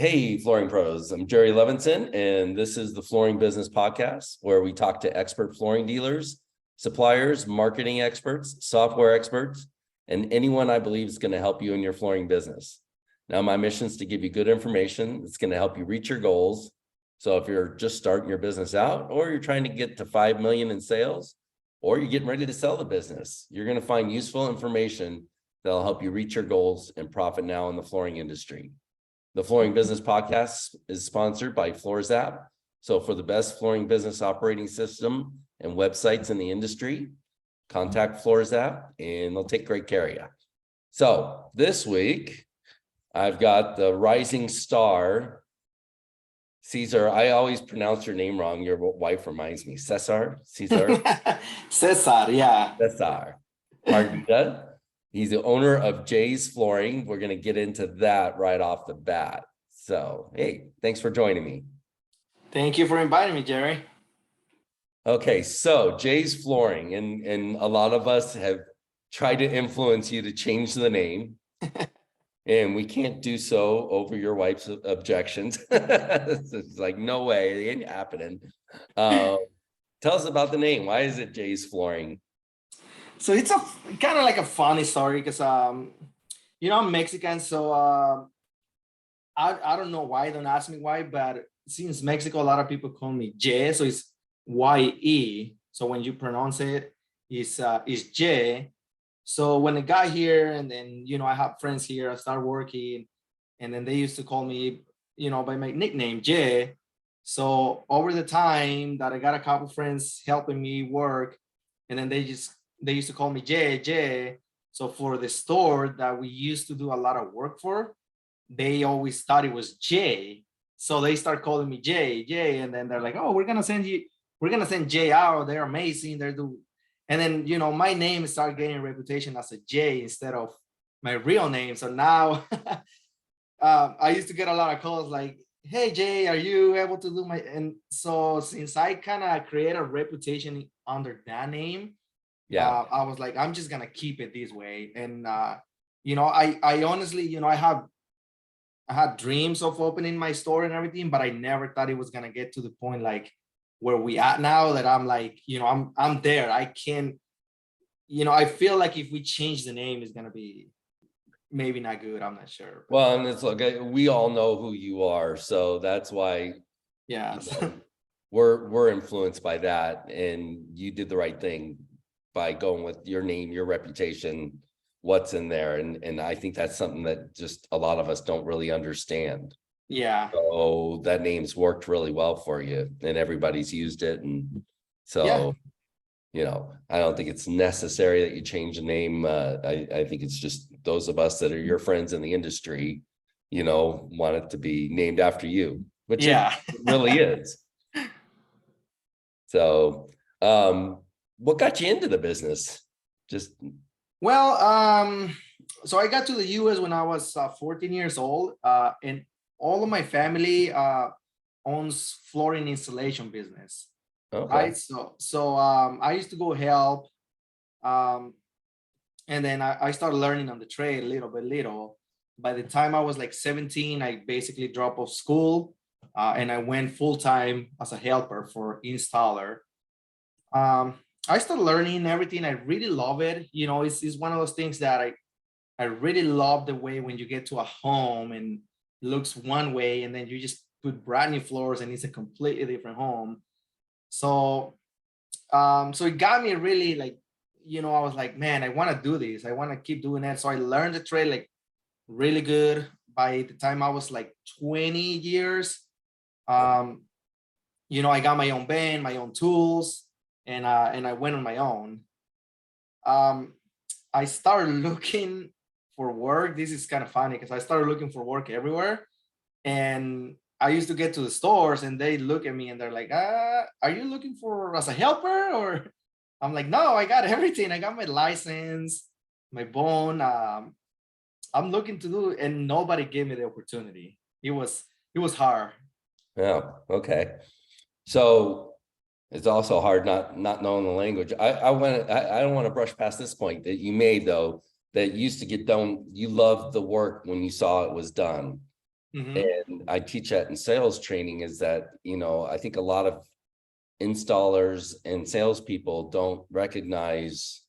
Hey, Flooring Pros. I'm Jerry Levinson, and this is the Flooring Business Podcast, where we talk to expert flooring dealers, suppliers, marketing experts, software experts, and anyone I believe is going to help you in your flooring business. Now, my mission is to give you good information that's going to help you reach your goals. So if you're just starting your business out, or you're trying to get to 5 million in sales, or you're getting ready to sell the business, you're going to find useful information that'll help you reach your goals and profit now in the flooring industry. The Flooring Business Podcast is sponsored by FloorZap. So for the best flooring business operating system and websites in the industry, contact FloorZap and they'll take great care of you. So this week, I've got the rising star, Cesar. I always pronounce your name wrong. Your wife reminds me. Cesar? Cesar, yeah. Cesar Partida. He's the owner of Jay's Flooring. We're going to get into that right off the bat. So, hey, thanks for joining me. Thank you for inviting me, Jerry. Okay, so Jay's Flooring, and a lot of us have tried to influence you to change the name, and we can't do so over your wife's objections. It's like, no way, it ain't happening. Tell us about the name. Why is it Jay's Flooring? So it's a kind of like a funny story because I'm Mexican, so I don't know why. Don't ask me why, but since Mexico, a lot of people call me Jay, so it's Y-E. So when you pronounce it, it's J. So when I got here, and then I have friends here, I started working, and then they used to call me by my nickname Jay. So over the time that I got a couple friends helping me work, and then they used to call me Jay. So for the store that we used to do a lot of work for, they always thought it was Jay. So they start calling me Jay. And then they're like, oh, we're going to send Jay out. They're amazing. And then, my name started getting a reputation as a Jay instead of my real name. So now I used to get a lot of calls like, hey, Jay, are you able to do my, and so since I kind of create a reputation under that name, Yeah. I was like, I'm just gonna keep it this way. And I honestly, I had dreams of opening my store and everything, but I never thought it was gonna get to the point like where we at now, that I'm like, I'm there. I can't, I feel like if we change the name, it's gonna be maybe not good. I'm not sure. Well, and it's like, we all know who you are, so that's why. Yeah. We're influenced by that, and you did the right thing by going with your name, your reputation, what's in there. And I think that's something that just a lot of us don't really understand. Yeah. So that name's worked really well for you, and everybody's used it. And so, I don't think it's necessary that you change the name. I think it's just those of us that are your friends in the industry, want it to be named after you, which it really is. So, what got you into the business? Well, so I got to the US when I was 14 years old, and all of my family owns flooring installation business. Okay. Right? So I used to go help, and then I started learning on the trade little by little. By the time I was like 17, I basically dropped off school, and I went full-time as a helper for installer. I started learning everything. I really love it. It's one of those things that I really love the way when you get to a home and it looks one way, and then you just put brand new floors and it's a completely different home. So, so it got me really like, I was like, man, I want to do this. I want to keep doing that. So I learned the trade like really good. By the time I was like 20 years, I got my own van, my own tools. And I went on my own. I started looking for work. This is kind of funny because I started looking for work everywhere. And I used to get to the stores and they look at me and they're like, are you looking for as a helper? Or I'm like, no, I got everything. I got my license, my bone. I'm looking to do, and nobody gave me the opportunity. It was hard. Yeah. Okay. So it's also hard not knowing the language. I don't want to brush past this point that you made, though, that used to get done. You loved the work when you saw it was done. Mhm. And I teach that in sales training, is that, I think a lot of installers and salespeople don't recognize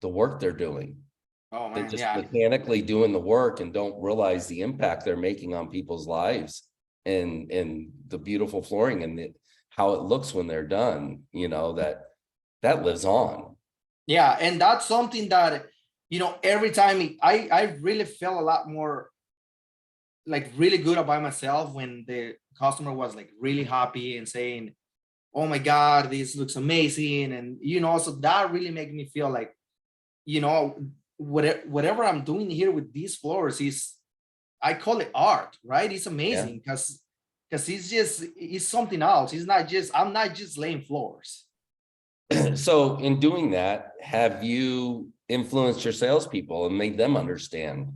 the work they're doing. Oh They're man, just yeah. mechanically doing the work and don't realize the impact they're making on people's lives and the beautiful flooring and how it looks when they're done, that lives on. Yeah, and that's something that every time I really felt a lot more like really good about myself when the customer was like really happy and saying, "Oh my God, this looks amazing," and so that really made me feel like you know whatever I'm doing here with these floors is I call it art, right? It's Yeah. amazing because it's something else. I'm not just laying floors. So in doing that, have you influenced your salespeople and made them understand?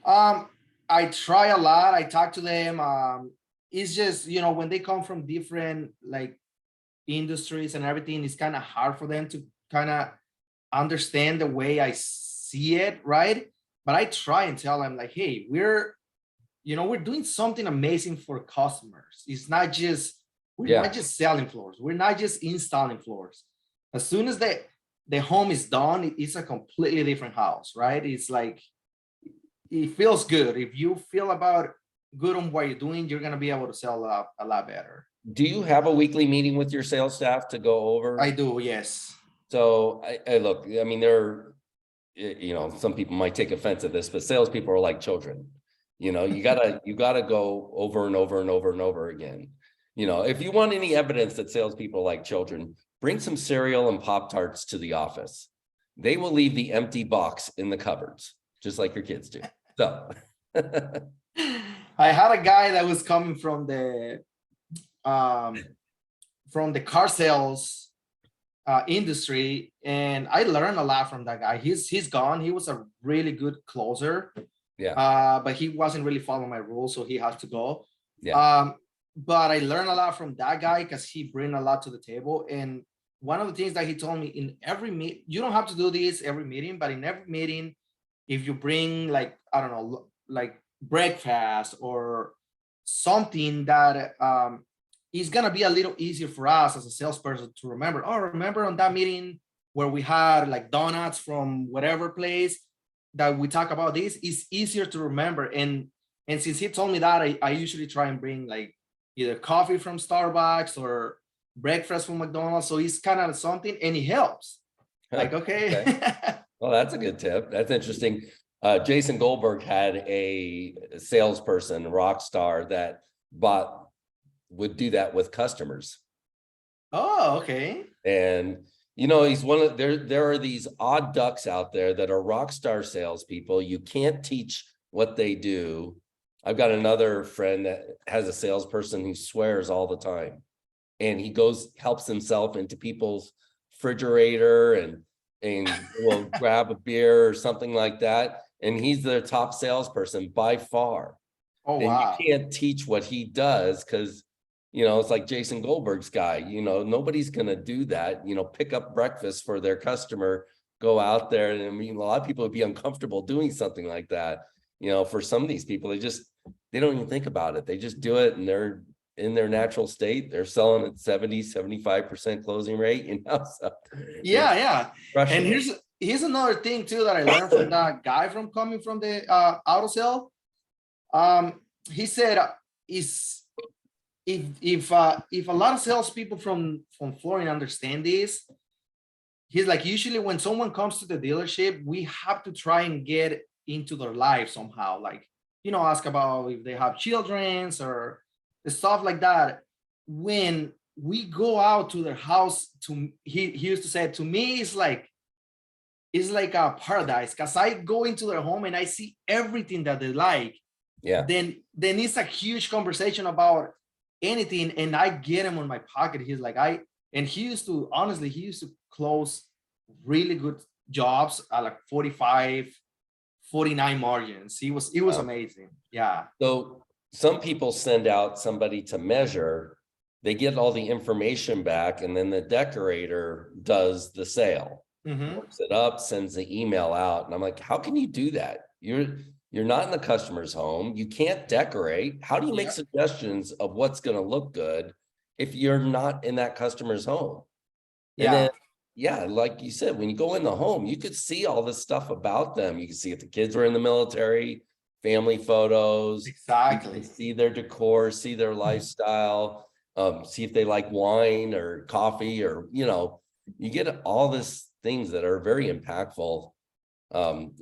Um, I try a lot. I talk to them. It's just when they come from different like industries and everything, it's kind of hard for them to kind of understand the way I see it, right? But I try and tell them like, hey, we're doing something amazing for customers. We're Yeah. not just selling floors. We're not just installing floors. As soon as the home is done, it's a completely different house, right? It's like it feels good. If you feel about good on what you're doing, you're gonna be able to sell a lot better. Do you have a weekly meeting with your sales staff to go I over? do, yes. So I look, I mean, some people might take offense at this, but salespeople are like children. You gotta go over and over and over and over again. If you want any evidence that salespeople are like children, bring some cereal and Pop-Tarts to the office. They will leave the empty box in the cupboards, just like your kids do. So I had a guy that was coming um, from the car sales industry, and I learned a lot from that guy. He's gone. He was a really good closer, yeah, but he wasn't really following my rules, so he had to go. yeah, But I learned a lot from that guy because he bring a lot to the table. And one of the things that he told me in every meet, you don't have to do this every meeting, but in every meeting, if you bring like I don't know, like breakfast or something that is gonna be a little easier for us as a salesperson to remember. Oh, remember on that meeting where we had like donuts from whatever place that we talk about this, is easier to remember. And since he told me that, I usually try and bring like either coffee from Starbucks or breakfast from McDonald's. So it's kind of something and it helps. Like, okay. okay. Well, that's a good tip. That's interesting. Jason Goldberg had a salesperson, rock star, that would do that with customers. Oh, okay. And he's one of there are these odd ducks out there that are rock star salespeople. You can't teach what they do. I've got another friend that has a salesperson who swears all the time. And he helps himself into people's refrigerator and will grab a beer or something like that. And he's their top salesperson by far. Oh, And you wow. can't teach what he does because, it's like Jason Goldberg's guy, nobody's going to do that, pick up breakfast for their customer, go out there. And I mean, a lot of people would be uncomfortable doing something like that. For some of these people, they don't even think about it. They just do it and they're in their natural state. They're selling at 70-75% closing rate, so they're Yeah. And crushing it. here's another thing too that I learned from that guy from coming from the auto sale. He said is if a lot of salespeople from Florida understand this, he's like, usually when someone comes to the dealership, we have to try and get into their life somehow, like ask about if they have childrens or stuff like that. When we go out to their house, he used to say, to me it's like a paradise because I go into their home and I see everything that they like. Yeah. Then it's a huge conversation about anything, and I get him on my pocket. He's like, he used to close really good jobs at like 45, 49 margins. It was amazing. Yeah. So some people send out somebody to measure, they get all the information back, and then the decorator does the sale. Mm-hmm. Works it up, sends the email out. And I'm like, how can you do that? You're not in the customer's home. You can't decorate. How do you make Yeah. suggestions of what's going to look good if you're not in that customer's home? And Yeah, then, yeah, like you said, when you go in the home, you could see all this stuff about them. You can see if the kids were in the military, family photos. You can exactly. see their decor, see their lifestyle, see if they like wine or coffee, or, you get all these things that are very impactful.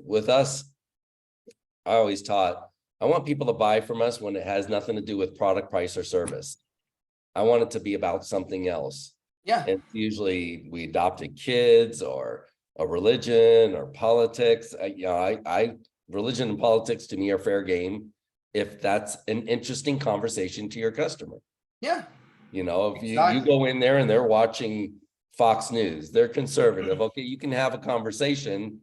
With us, I always taught, I want people to buy from us when it has nothing to do with product, price, or service. I want it to be about something else. Yeah, And usually we adopted kids or a religion or politics. Religion and politics to me are fair game if that's an interesting conversation to your customer. yeah, If you exactly. go in there and they're watching Fox News, they're conservative. Okay, you can have a conversation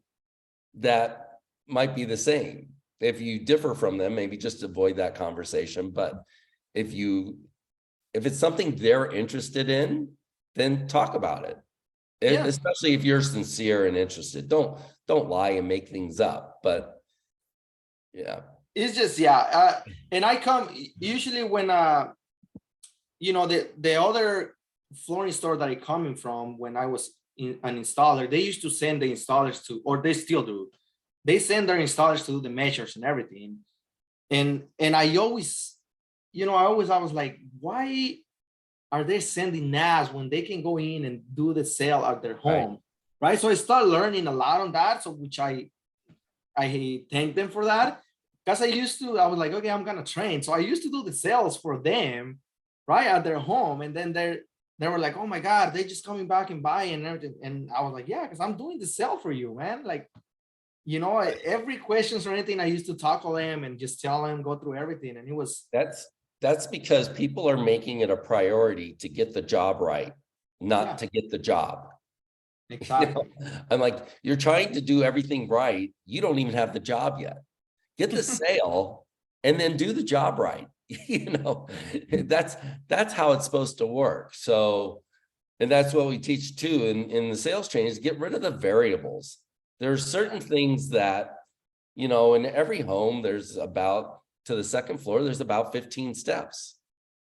that might be the same. If you differ from them, maybe just avoid that conversation. But if it's something they're interested in, then talk about it. Yeah, Especially if you're sincere and interested. Don't lie and make things up. But yeah, it's just and I come usually when the other flooring store that I coming from when I was an installer, they used to send the installers to, or they still do. They send their installers to do the measures and everything. And I always, I was like, why are they sending us when they can go in and do the sale at their home? Right. So I started learning a lot on that. So which I thank them for that. Because I was like, okay, I'm gonna train. So I used to do the sales for them, right, at their home. And then they were like, oh my God, they just coming back and buying and everything. And I was like, yeah, because I'm doing the sale for you, man. Like, every questions or anything, I used to talk to them and just tell them, go through everything. And it was that's because people are making it a priority to get the job right, not to get the job. exactly. I'm like, you're trying to do everything right. You don't even have the job yet. Get the sale and then do the job right. That's how it's supposed to work. So, and that's what we teach too in the sales training is get rid of the variables. There's certain things that, in every home, to the second floor, there's about 15 steps.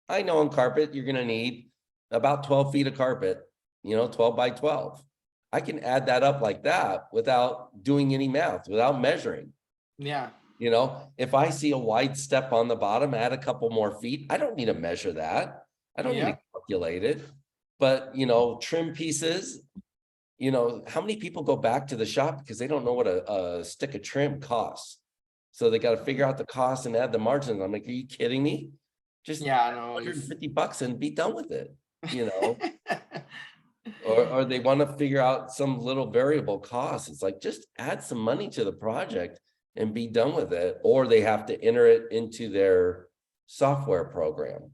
I know on carpet, you're going to need about 12 feet of carpet, 12 by 12. I can add that up like that without doing any math, without measuring. Yeah. If I see a wide step on the bottom, add a couple more feet. I don't need to measure that. I don't need to calculate it. But, trim pieces, how many people go back to the shop because they don't know what a stick of trim costs? So they got to figure out the cost and add the margin. I'm like, are you kidding me? Just I know. $150 and be done with it, or they want to figure out some little variable cost. It's like, just add some money to the project and be done with it. Or they have to enter it into their software program,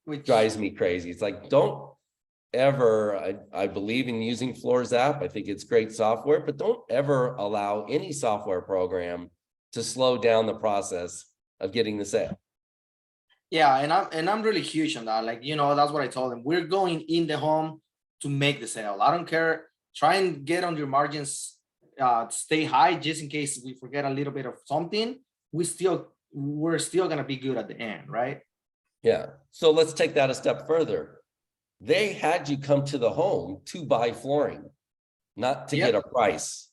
Which drives me crazy. It's like, don't ever, I believe in using Floors app. I think it's great software, but don't ever allow any software program to slow down the process of getting the sale. and I'm really huge on that. Like, that's what I told them. We're going in the home to make the sale. I don't care. Try and get on your margins, stay high just in case we forget a little bit of something. We're still gonna be good at the end, right? Yeah. So let's take that a step further. They had you come to the home to buy flooring, not to get a price.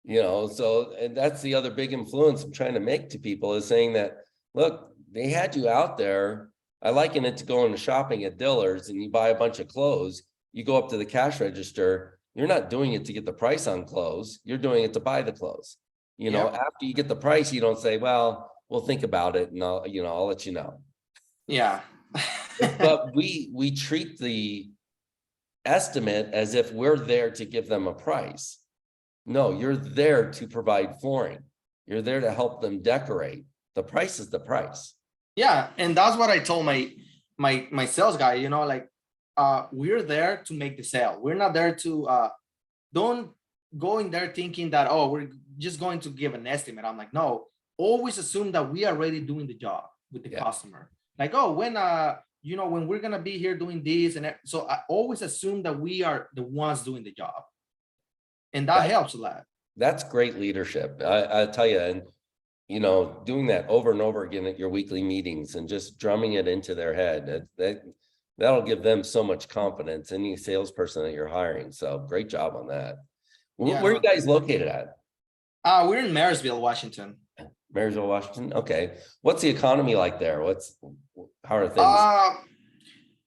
So, and that's the other big influence I'm trying to make to people is saying that, look, they had you out there. I liken it to going to shopping at Dillard's and you buy a bunch of clothes. You go up to the cash register. You're not doing it to get the price on clothes. You're doing it to buy the clothes. After you get the price, you don't say, well, we'll think about it and I'll let you know. Yeah. But we treat the estimate as if we're there to give them a price. No, you're there to provide flooring. You're there to help them decorate. The price is the price. Yeah, and that's what I told my sales guy, like we're there to make the sale. We're not there to don't go in there thinking that, oh, we're just going to give an estimate. I'm like, no, always assume that we are already doing the job with the customer. Like, oh, when when we're gonna be here doing this, and so I always assume that we are the ones doing the job, and that helps a lot. That's great leadership. I tell you, and doing that over and over again at your weekly meetings and just drumming it into their head, that'll give them so much confidence, any salesperson that you're hiring. So great job on that. Yeah, Where are you no. guys located at? We're in Marysville, Washington. Marysville, Washington. Okay. What's the economy like there? How are things?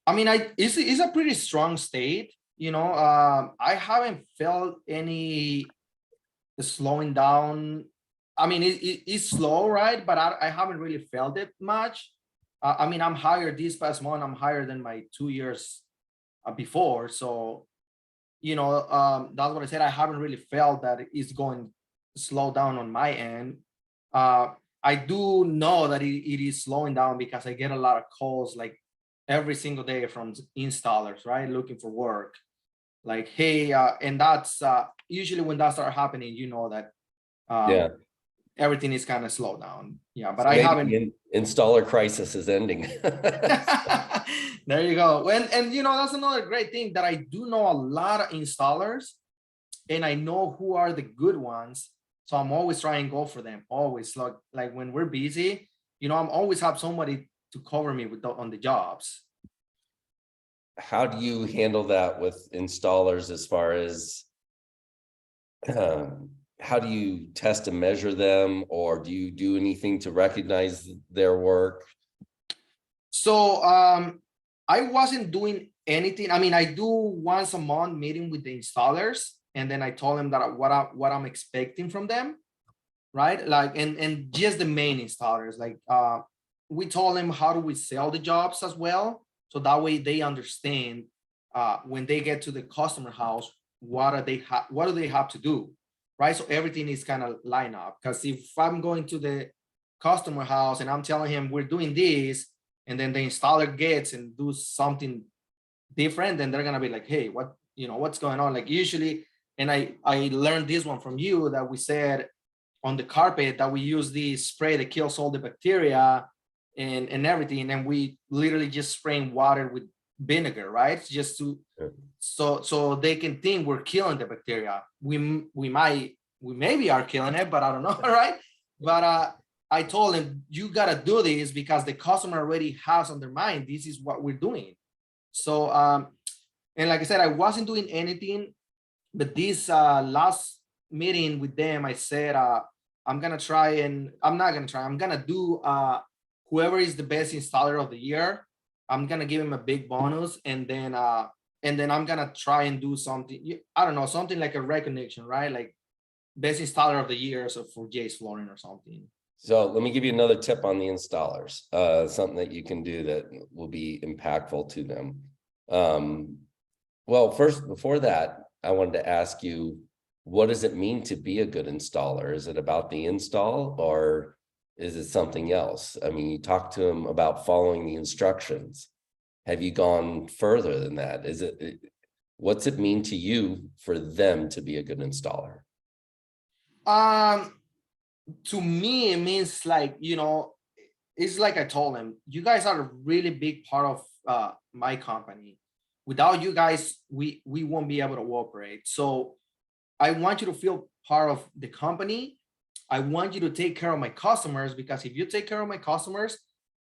I mean, it's a pretty strong state. I haven't felt any slowing down. I mean, it's slow, right? But I haven't really felt it much. I mean, I'm higher this past month. I'm higher than my 2 years before. So, that's what I said. I haven't really felt that it's going to slow down on my end. I do know that it is slowing down because I get a lot of calls like every single day from installers, right? Looking for work. Like, hey, and that's usually when that starts happening, that Yeah. everything is kind of slowed down. Yeah, but So I maybe haven't. the installer crisis is ending. There you go. And that's another great thing that I do know a lot of installers, and I know who are the good ones. So I'm always trying to go for them. Always like when we're busy, I'm always have somebody to cover me on the jobs. How do you handle that with installers as far as how do you test and measure them, or do you do anything to recognize their work? So I wasn't doing anything. I mean, I do once a month meeting with the installers, and then I told them that what I'm expecting from them, right? Like, and just the main installers. Like, we told them how do we sell the jobs as well, so that way they understand when they get to the customer house what do they have to do, right? So everything is kind of line up. Because if I'm going to the customer house and I'm telling him we're doing this, and then the installer gets and do something different, then they're gonna be like, hey, what's going on? Like usually, and I learned this one from you, that we said on the carpet that we use this spray that kills all the bacteria and everything, and we literally just spraying water with vinegar, right? Just to so they can think we're killing the bacteria. We maybe are killing it, but I don't know, right? But I told him, you got to do this because the customer already has on their mind, this is what we're doing. So, and like I said, I wasn't doing anything, but this last meeting with them, I said, I'm going to do whoever is the best installer of the year. I'm going to give him a big bonus. And then I'm going to try and do something, I don't know, something like a recognition, right? Like best installer of the year. So for Jay's Flooring or something. So let me give you another tip on the installers, something that you can do that will be impactful to them. Well, first, before that, I wanted to ask you, what does it mean to be a good installer? Is it about the install, or is it something else? I mean, you talk to them about following the instructions. Have you gone further than that? What's it mean to you for them to be a good installer? To me, it means like, it's like I told them, you guys are a really big part of my company. Without you guys, we won't be able to operate. So I want you to feel part of the company. I want you to take care of my customers, because if you take care of my customers,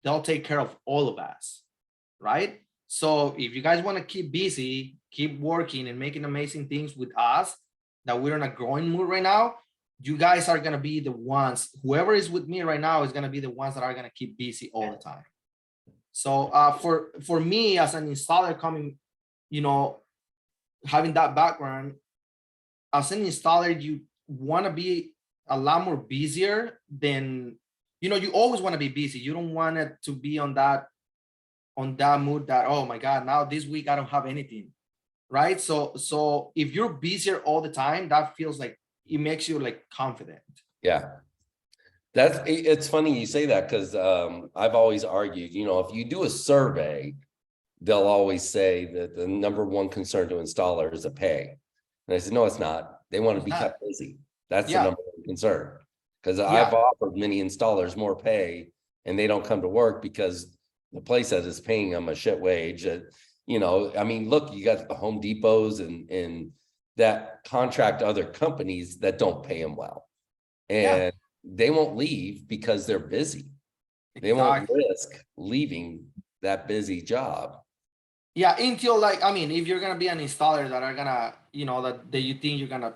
they'll take care of all of us, right? So if you guys want to keep busy, keep working and making amazing things with us, that we're in a growing mood right now, you guys are going to be the ones, whoever is with me right now is going to be the ones that are going to keep busy all the time. So for me as an installer coming, having that background, as an installer, you want to be a lot more busier than, you always want to be busy. You don't want it to be on that mood that, oh my God, now this week I don't have anything, right? So if you're busier all the time, that feels like, it makes you like confident. Yeah. It's funny you say that, because I've always argued, if you do a survey, they'll always say that the number one concern to installer is a pay. And I said, no, it's not. They want to be kept busy. That's the number one concern. Because I've offered many installers more pay and they don't come to work because the place that is paying them a shit wage. I mean, look, you got the Home Depots and that contract other companies that don't pay them well. Yeah. And they won't leave because they're busy. They won't risk leaving that busy job. Yeah, until like, I mean, if you're gonna be an installer that are gonna, you know, that you think you're gonna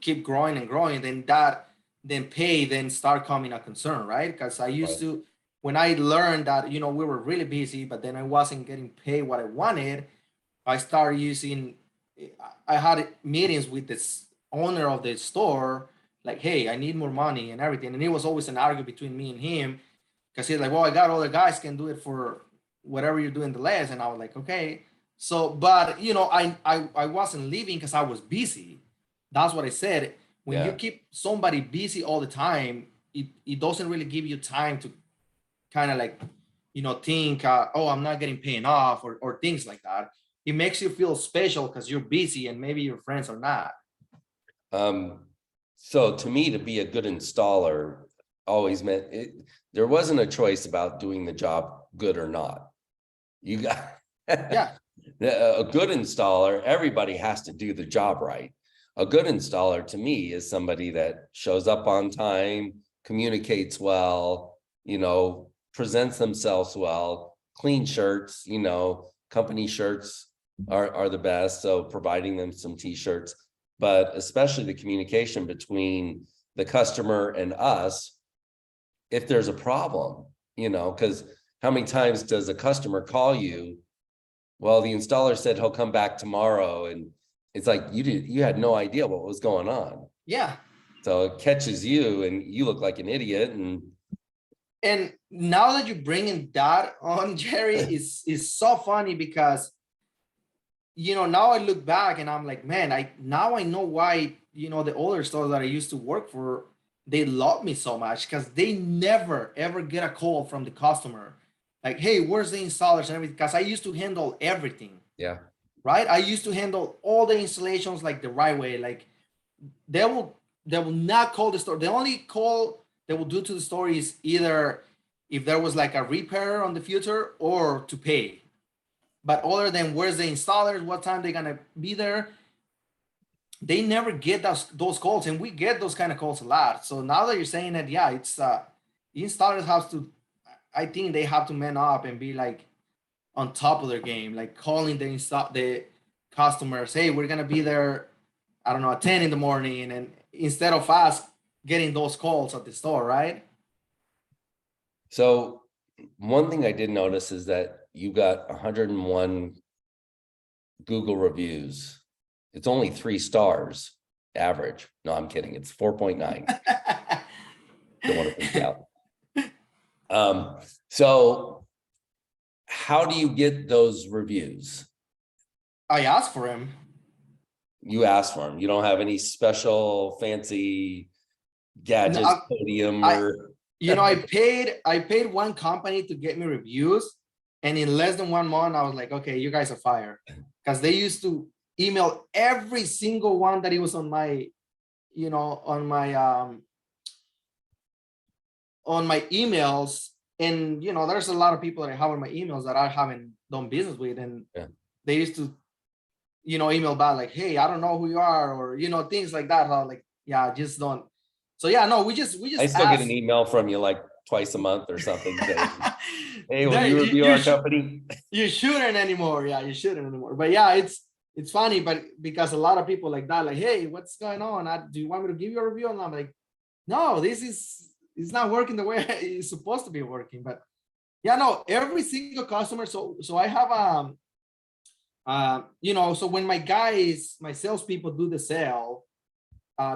keep growing and growing, then pay then start coming a concern, right? Because I used to, when I learned that, you know, we were really busy, but then I wasn't getting paid what I wanted, I started using, I had meetings with this owner of the store, like, hey, I need more money and everything. And it was always an argument between me and him, because he's like, well, I got other guys can do it for whatever you're doing the less. And I was like, okay. So, but you know, I wasn't leaving because I was busy. That's what I said. When you keep somebody busy all the time, it doesn't really give you time to kind of like, you know, think, oh, I'm not getting paid off or things like that. It makes you feel special because you're busy and maybe your friends are not. So to me, to be a good installer always meant there wasn't a choice about doing the job good or not. You got a good installer, everybody has to do the job right. A good installer to me is somebody that shows up on time, communicates well, you know, presents themselves well, clean shirts, you know, company shirts are the best. So providing them some t-shirts, but especially the communication between the customer and us. If there's a problem, you know, because how many times does a customer call you? Well, the installer said he'll come back tomorrow, and it's like you had no idea what was going on. Yeah. So it catches you and you look like an idiot. And now that you're bringing that on, Jerry, is so funny because, you know, now I look back and I'm like, man, I know why, you know, the older stores that I used to work for, they love me so much because they never ever get a call from the customer like, hey, where's the installers and everything? Because I used to handle everything. Yeah. Right. I used to handle all the installations like the right way. Like they will not call the store. The only call they will do to the store is either if there was like a repair on the future or to pay. But other than where's the installers, what time they're gonna be there, they never get those calls, and we get those kind of calls a lot. So now that you're saying that, yeah, it's installers have to, I think they have to man up and be like on top of their game, like calling the customers, hey, we're gonna be there, I don't know, at 10 in the morning, and instead of us getting those calls at the store, right? So one thing I did notice is that you got 101 Google reviews. It's only 3 stars average. No, I'm kidding. It's 4.9. Don't want to freak out. So how do you get those reviews? I asked for him. You asked for them. You don't have any special fancy gadgets, No, podium, or you know, I paid one company to get me reviews, and in less than 1 month, I was like, okay, you guys are fired, because they used to email every single one that it was on my, you know, on my emails. And you know, there's a lot of people that I have on my emails that I haven't done business with, and they used to, you know, email back like, hey, I don't know who you are, or you know, things like that. How like, yeah, just don't. So yeah, no, we just I still get an email from you like twice a month or something saying, hey, will you review our company? You shouldn't anymore. Yeah, you shouldn't anymore. But yeah, it's funny, but because a lot of people like that, like, hey, what's going on? Do you want me to give you a review? And I'm like, no, it's not working the way it's supposed to be working. But yeah, no, every single customer. So I have you know, so when my salespeople do the sale,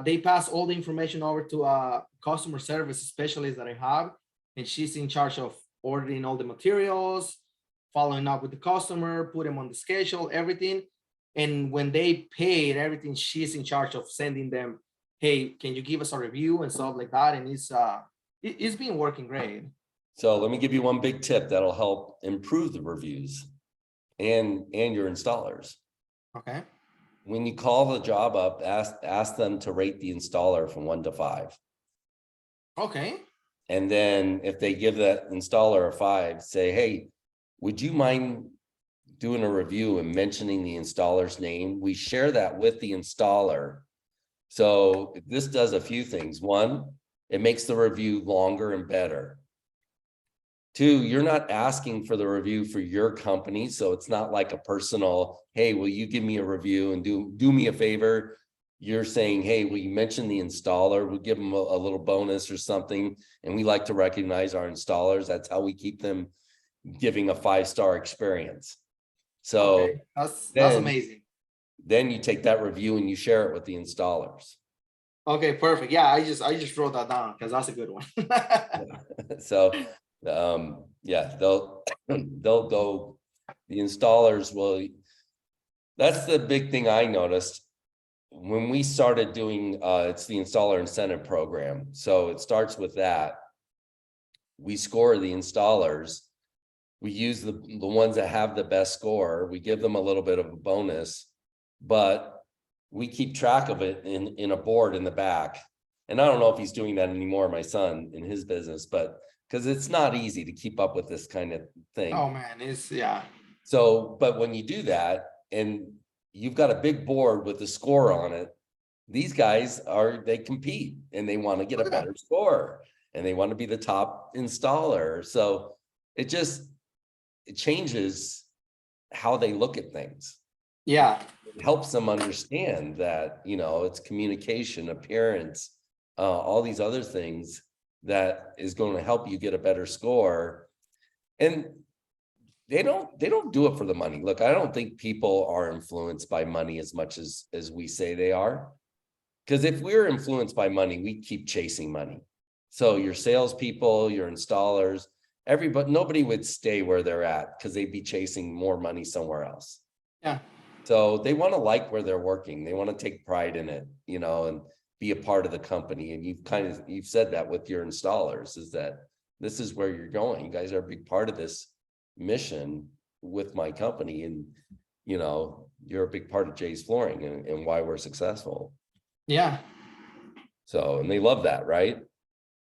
they pass all the information over to a customer service specialist that I have, and she's in charge of ordering all the materials, following up with the customer, put them on the schedule, everything. And when they paid everything, she's in charge of sending them, hey, can you give us a review and stuff like that. And it's been working great. So let me give you one big tip that'll help improve the reviews and your installers. Okay. When you call the job up, ask them to rate the installer from 1 to 5. Okay. And then if they give that installer a 5, say, hey, would you mind doing a review and mentioning the installer's name, we share that with the installer. So this does a few things. One, it makes the review longer and better. Two, you're not asking for the review for your company. So it's not like a personal, hey, will you give me a review and do me a favor? You're saying, hey, will you mention the installer? We'll give them a little bonus or something. And we like to recognize our installers. That's how we keep them giving a 5-star experience. So Okay, that's amazing. Then you take that review and you share it with the installers. Okay, perfect. Yeah, I just wrote that down because that's a good one. So yeah, they'll go, the installers will. That's the big thing I noticed when we started doing it's the installer incentive program. So it starts with that. We score the installers. We use the ones that have the best score. We give them a little bit of a bonus, but we keep track of it in a board in the back. And I don't know if he's doing that anymore, my son, in his business, but because it's not easy to keep up with this kind of thing. Oh man, yeah. So, but when you do that and you've got a big board with the score on it, these guys they compete and they want to get a better score and they want to be the top installer. So it changes how they look at things. Yeah. It helps them understand that, it's communication, appearance, all these other things that is going to help you get a better score. And they don't do it for the money. Look, I don't think people are influenced by money as much as we say they are. Because if we're influenced by money, we keep chasing money. So your salespeople, your installers, nobody would stay where they're at because they'd be chasing more money somewhere else. Yeah. So they want to like where they're working. They want to take pride in it, and be a part of the company. And you've said that with your installers, is that this is where you're going. You guys are a big part of this mission with my company. And, you're a big part of Jay's Flooring and why we're successful. Yeah. So, and they love that, right?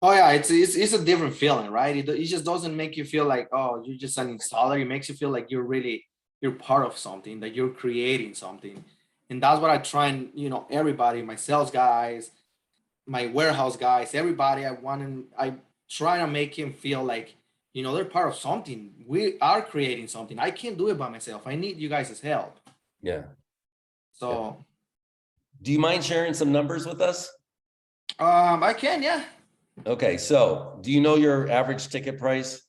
Oh yeah, it's a different feeling, right? It just doesn't make you feel like, oh, you're just an installer. It makes you feel like you're part of something, that you're creating something. And that's what I try and, everybody, my sales guys, my warehouse guys, everybody, I try to make him feel like, they're part of something. We are creating something. I can't do it by myself. I need you guys' help. Yeah. So yeah. Do you mind sharing some numbers with us? I can, yeah. Okay, so do you know your average ticket price?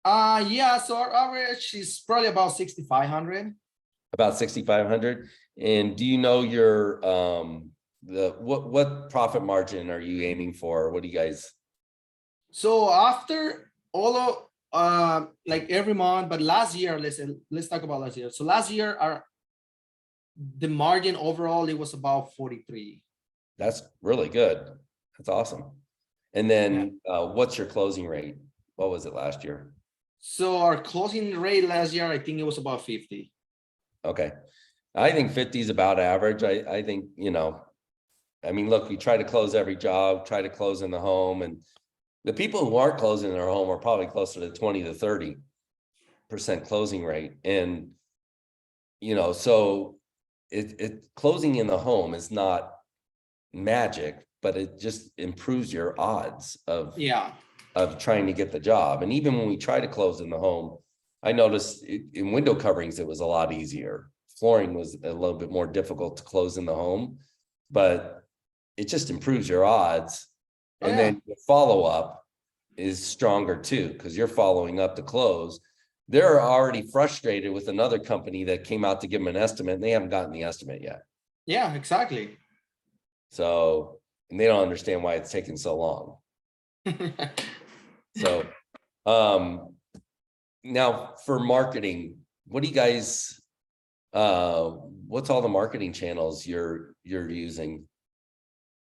Yeah, so our average is probably about 6,500. About 6,500. And do you know your what profit margin are you aiming for? What do you guys? So after all of like every month, but last year, let's talk about last year. So last year the margin overall, it was about 43. That's really good. That's awesome. And then what's your closing rate? What was it last year? So our closing rate last year, I think it was about 50. Okay. I think 50 is about average. I think, look, we try to close every job, try to close in the home, and the people who aren't closing in their home are probably closer to 20 to 30% closing rate. And, so it closing in the home is not magic, but it just improves your odds of trying to get the job. And even when we try to close in the home, I noticed in window coverings, it was a lot easier. Flooring was a little bit more difficult to close in the home, but it just improves your odds. And then the follow-up is stronger too, because you're following up to close. They're already frustrated with another company that came out to give them an estimate and they haven't gotten the estimate yet. Yeah, exactly. So, and they don't understand why it's taking so long. So, now for marketing, what do you guys, what's all the marketing channels you're using?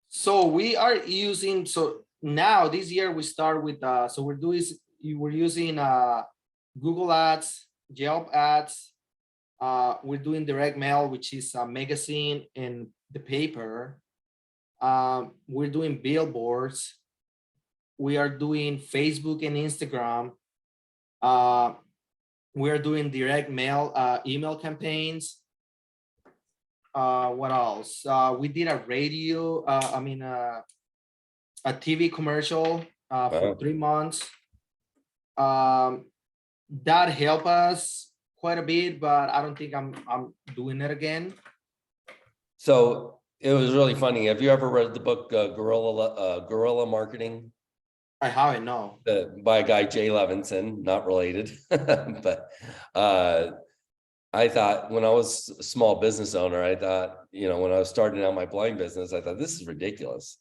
So we are using, so now this year we start with, so we're using Google ads, Yelp ads. We're doing direct mail, which is a magazine and the paper. We're doing billboards. We are doing Facebook and Instagram. We're doing direct mail, email campaigns. What else? We did a radio, a TV commercial for Wow. 3 months. That helped us quite a bit, but I don't think I'm doing it again. So it was really funny. Have you ever read the book Guerrilla Marketing? I haven't, no. By a guy, Jay Levinson, not related. But I thought when I was a small business owner, I thought, when I was starting out my blind business, I thought this is ridiculous.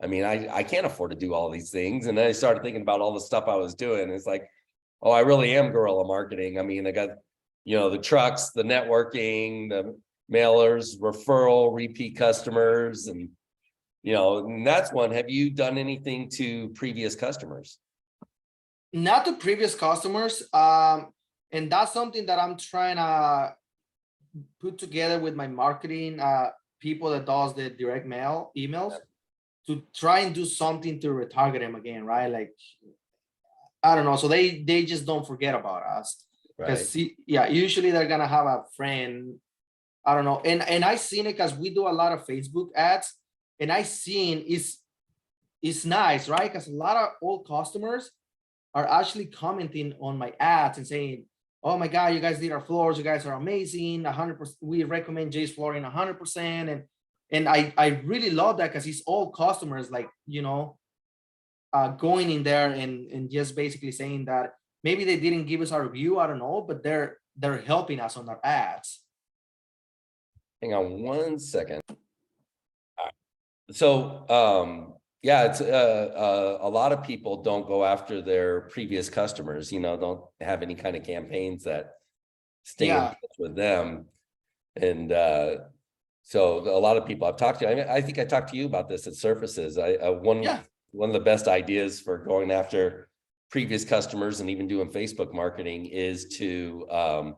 I mean, I can't afford to do all these things. And then I started thinking about all the stuff I was doing. It's like, oh, I really am guerrilla marketing. I mean, I got, the trucks, the networking, the mailers, referral, repeat customers, and and that's one. Have you done anything to previous customers? Not to previous customers. And that's something that I'm trying to put together with my marketing people that does the direct mail emails to try and do something to retarget them again, right? Like, I don't know. So they just don't forget about us. Because Right. usually they're gonna have a friend. I don't know. And I seen it because we do a lot of Facebook ads, and I seen it's nice, right? Because a lot of old customers are actually commenting on my ads and saying, oh my God, you guys did our floors, you guys are amazing, 100%. We recommend Jay's Flooring 100%. And I really love that because it's all customers, like, going in there and just basically saying that maybe they didn't give us a review, I don't know, but they're helping us on our ads. Hang on one second. So, yeah, it's a lot of people don't go after their previous customers, don't have any kind of campaigns that stay in touch with them. And so a lot of people I've talked to, I think I talked to you about this at Surfaces. One of the best ideas for going after previous customers and even doing Facebook marketing is to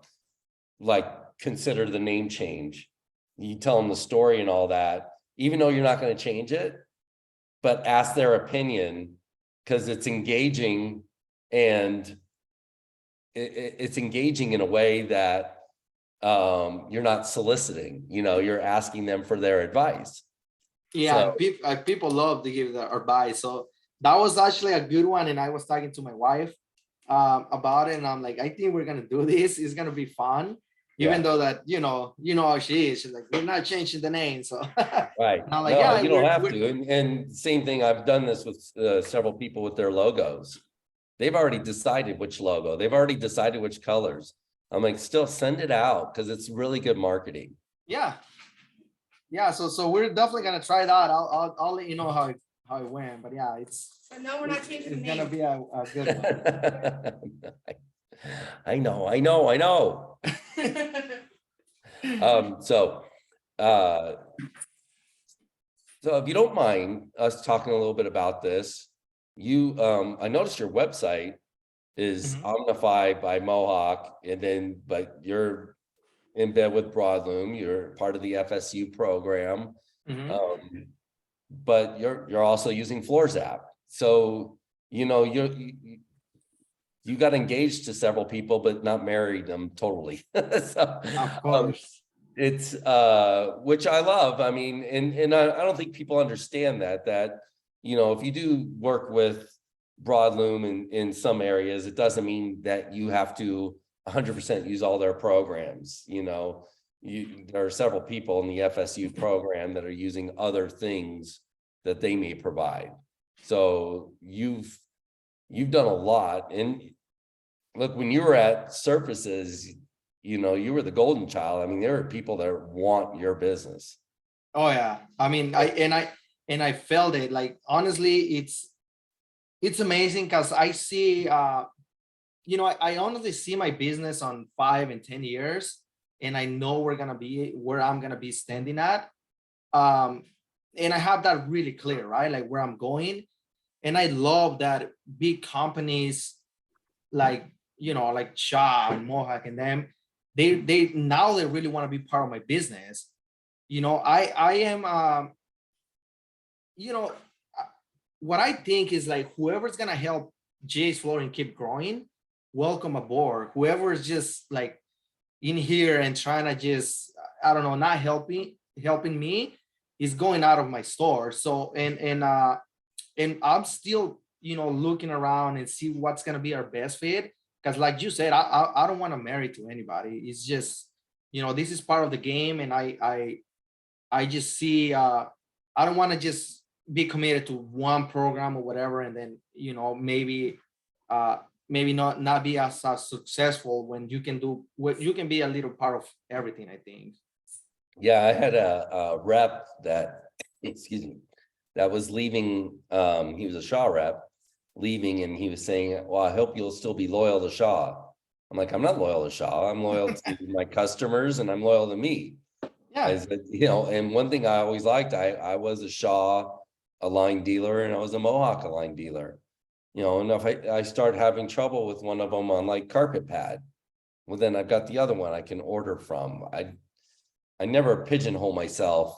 consider the name change. You tell them the story and all that, even though you're not going to change it, but ask their opinion, because it's engaging, and it's engaging in a way that you're not soliciting, you're asking them for their advice. Yeah, so, people love to give their advice. So that was actually a good one. And I was talking to my wife about it. And I'm like, I think we're going to do this. It's going to be fun. Even though that, how she is. She's like, we're not changing the name. So right. And I'm like, no, you don't have to. And same thing, I've done this with several people with their logos. They've already decided which logo. They've already decided which colors. I'm like, still send it out, because it's really good marketing. Yeah. So we're definitely gonna try that. I'll let you know how it went. But yeah, But no, we're not changing the name. It's gonna be a good one. I know. So if you don't mind us talking a little bit about this, I noticed your website is Omnify by Mohawk, but you're in bed with Broadloom. You're part of the FSU program, but you're also using Floors app. So you got engaged to several people, but not married them totally. So, of course. It's which I love. I mean, and I don't think people understand that if you do work with Broadloom in some areas, it doesn't mean that you have to 100% use all their programs. There are several people in the FSU program that are using other things that they may provide. So you've done a lot. And look, when you were at Surfaces, you were the golden child. I mean, there are people that want your business. Oh yeah. I mean, I felt it. Like, honestly, it's amazing because I see, I honestly see my business on 5 and 10 years, and I know where I'm gonna be standing at. And I have that really clear, right? Like where I'm going. And I love that big companies like Shaw and Mohawk and them, they now they really want to be part of my business. I am what I think is like, whoever's gonna help Jay's Flooring keep growing, welcome aboard. Whoever is just like in here and trying to just, I don't know, not helping me is going out of my store. So and I'm still, looking around and see what's gonna be our best fit. Because like you said, I don't want to marry to anybody. It's just, this is part of the game, and I just see I don't want to just be committed to one program or whatever, and then maybe maybe not be as successful when you can do what you can be a little part of everything, I think. Yeah, I had a rep that, excuse me, that was leaving. He was a Shaw rep leaving, and he was saying, well, I hope you'll still be loyal to Shaw. I'm like, I'm not loyal to Shaw. I'm loyal to my customers, and I'm loyal to me. Yeah. As and one thing I always liked, I was a Shaw aligned dealer, and I was a Mohawk aligned dealer. And if I start having trouble with one of them on like carpet pad, well, then I've got the other one I can order from. I never pigeonhole myself,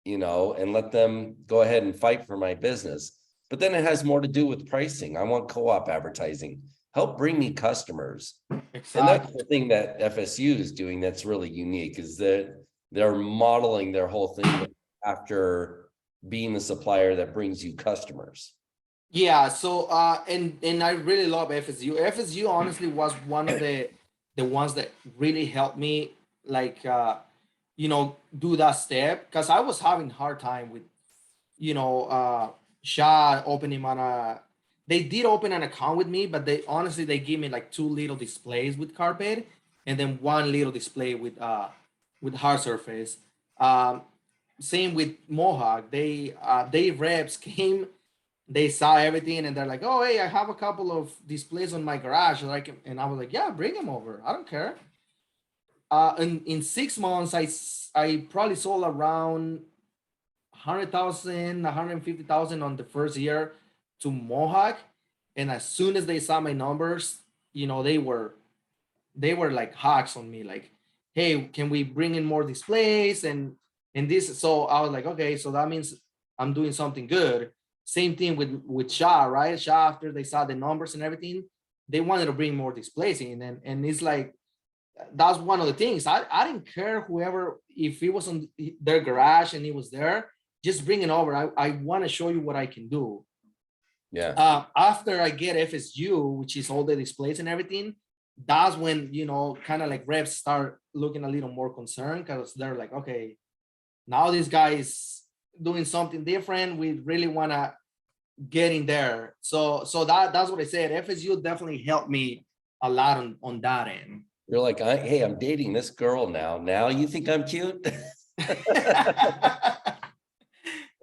and let them go ahead and fight for my business. But then it has more to do with pricing. I want co-op advertising. Help bring me customers. Exactly. And that's the thing that FSU is doing that's really unique, is that they're modeling their whole thing after being the supplier that brings you customers. Yeah, so and I really love FSU. FSU honestly was one of the ones that really helped me, like do that step, because I was having hard time with Shaw opening on a, they did open an account with me, but they honestly they give me like 2 little displays with carpet, and then 1 little display with hard surface. Same with Mohawk. They reps came, they saw everything, and they're like, oh hey, I have a couple of displays on my garage, and I was like, yeah, bring them over, I don't care. In 6 months, I probably sold around 100,000, 150,000 on the first year to Mohawk. And as soon as they saw my numbers, they were like hawks on me, like, hey, can we bring in more displays and this? So I was like, okay, so that means I'm doing something good. Same thing with Shaw, right? Shaw, after they saw the numbers and everything, they wanted to bring more displays in, and it's like, that's one of the things. I didn't care whoever, if it was on their garage and it was there, just bring it over. I want to show you what I can do. Yeah. After I get FSU, which is all the displays and everything, that's when, kind of like reps start looking a little more concerned, because they're like, okay, now this guy is doing something different. We really want to get in there. So that's what I said. FSU definitely helped me a lot on that end. You're like, hey, I'm dating this girl now. Now you think I'm cute?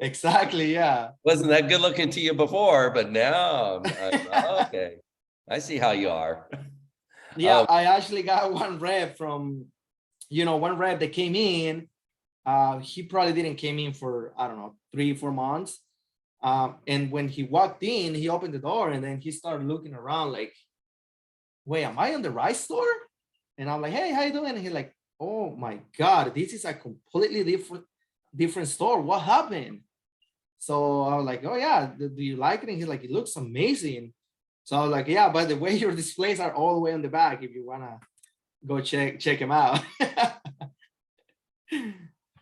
Exactly, yeah. Wasn't that good looking to you before, but now okay. I see how you are. Yeah, I actually got one rep from, one rep that came in. He probably didn't came in for, I don't know, 3-4 months. And when he walked in, he opened the door, and then he started looking around like, wait, am I on the right store? And I'm like, hey, how you doing? And he's like, oh my God, this is a completely different store. What happened? So I was like, oh yeah, do you like it? And he's like, it looks amazing. So I was like, yeah, by the way, your displays are all the way on the back if you wanna go check them out.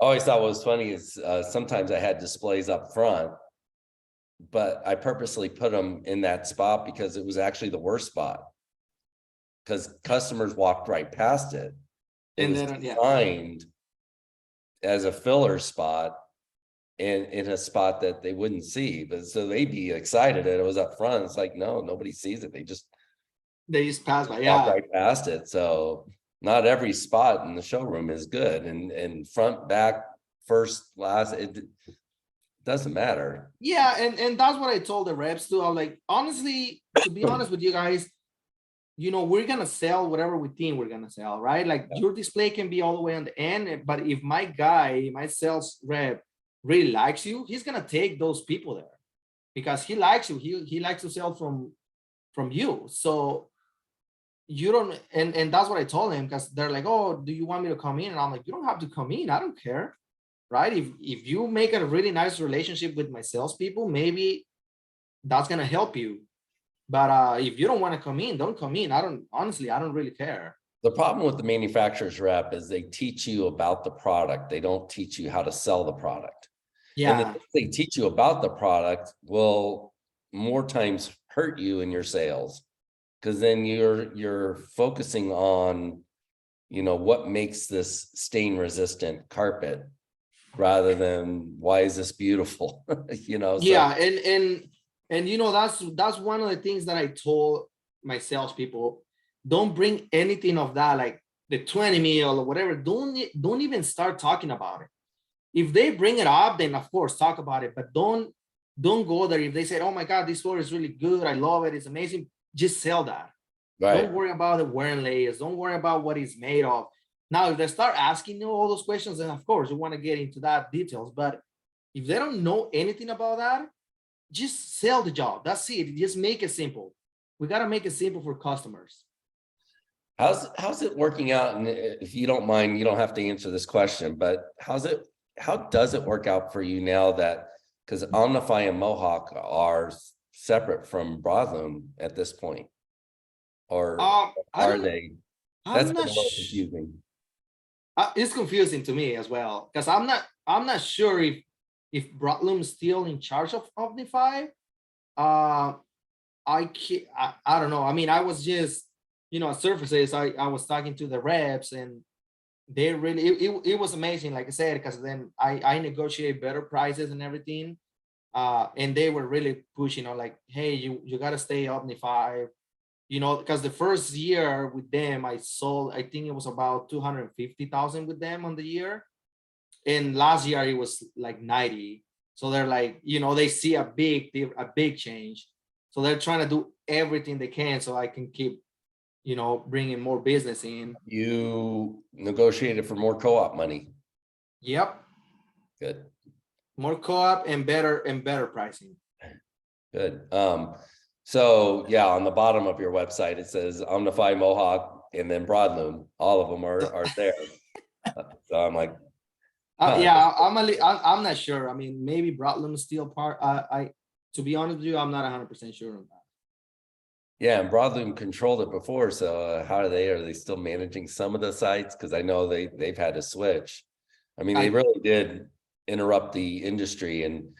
Always thought what was funny is sometimes I had displays up front, but I purposely put them in that spot because it was actually the worst spot, because customers walked right past it. It was designed as a filler spot, and in a spot that they wouldn't see, but so they'd be excited that it was up front. It's like, no, nobody sees it. They just pass by, walk right past it. So not every spot in the showroom is good, and front, back, first, last, it doesn't matter. Yeah, and that's what I told the reps too. I was like, honestly, to be honest with you guys, we're gonna sell whatever we think we're gonna sell, right? Like your display can be all the way on the end, but if my guy, my sales rep, really likes you, he's gonna take those people there because he likes you. He likes to sell from you. So you don't, and that's what I told him, because they're like, oh, do you want me to come in? And I'm like, you don't have to come in. I don't care, right? If you make a really nice relationship with my salespeople, maybe that's gonna help you. But if you don't want to come in, don't come in. I don't really care. The problem with the manufacturer's rep is they teach you about the product. They don't teach you how to sell the product. And the Yeah. things they teach you about the product will more times hurt you in your sales. Because then you're focusing on, what makes this stain resistant carpet rather than why is this beautiful? Yeah, and that's one of the things that I told my salespeople. Don't bring anything of that, like the 20 mil or whatever. Don't even start talking about it. If they bring it up, then of course talk about it, but don't go there. If they say, oh my God, this floor is really good, I love it, it's amazing, just sell that. Right. Don't worry about the wearing layers, don't worry about what it's made of. Now, if they start asking you all those questions, then of course you want to get into that details. But if they don't know anything about that, just sell the job. That's it. Just make it simple. We got to make it simple for customers. How's it working out? And if you don't mind, you don't have to answer this question, but how does it work out for you now that, because Omnify and Mohawk are separate from Broadloom at this point? Or are they? That's I'm been not a little confusing. It's confusing to me as well, because I'm not sure if Broadloom's still in charge of Omnify. I don't know. I mean, I was just, surfaces. I was talking to the reps, and they really, it was amazing, like I said, because then I negotiate better prices and everything. And they were really pushing on, like, hey, you got to stay Omnify, because the first year with them, I sold, I think it was about 250,000 with them on the year. And last year it was like 90. So they're like, they see a big change. So they're trying to do everything they can so I can keep, bringing more business in. You negotiated for more co-op money. Yep. Good. More co-op and better pricing. Good. So yeah, on the bottom of your website, it says Omnify, Mohawk, and then Broadloom. All of them are there. So I'm like, yeah, I'm not sure. I mean, maybe Broadloom is still part. To be honest with you, I'm not 100% sure on that. yeah, and Broadloom controlled it before. So how are they still managing some of the sites? Because I know they've had to switch. I mean, they really did interrupt the industry, and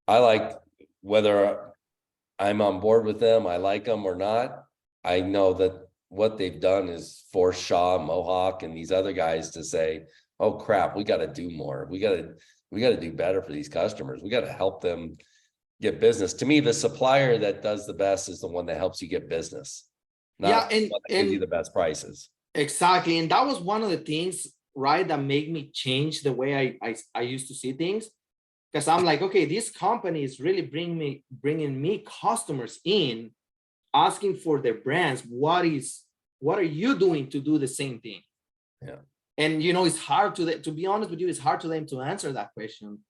I like, whether I'm on board with them, I like them or not, I know that what they've done is force Shaw, Mohawk, and these other guys to say, oh crap, we got to do more. We got to do better for these customers. We got to help them get business. To me, the supplier that does the best is the one that helps you get business. Not the one that gives you the best prices. Exactly. And that was one of the things, right, that made me change the way I used to see things. Because I'm like, okay, this company is really bringing me customers in, asking for their brands. What are you doing to do the same thing? Yeah. And it's hard to be honest with you, it's hard to them to answer that question.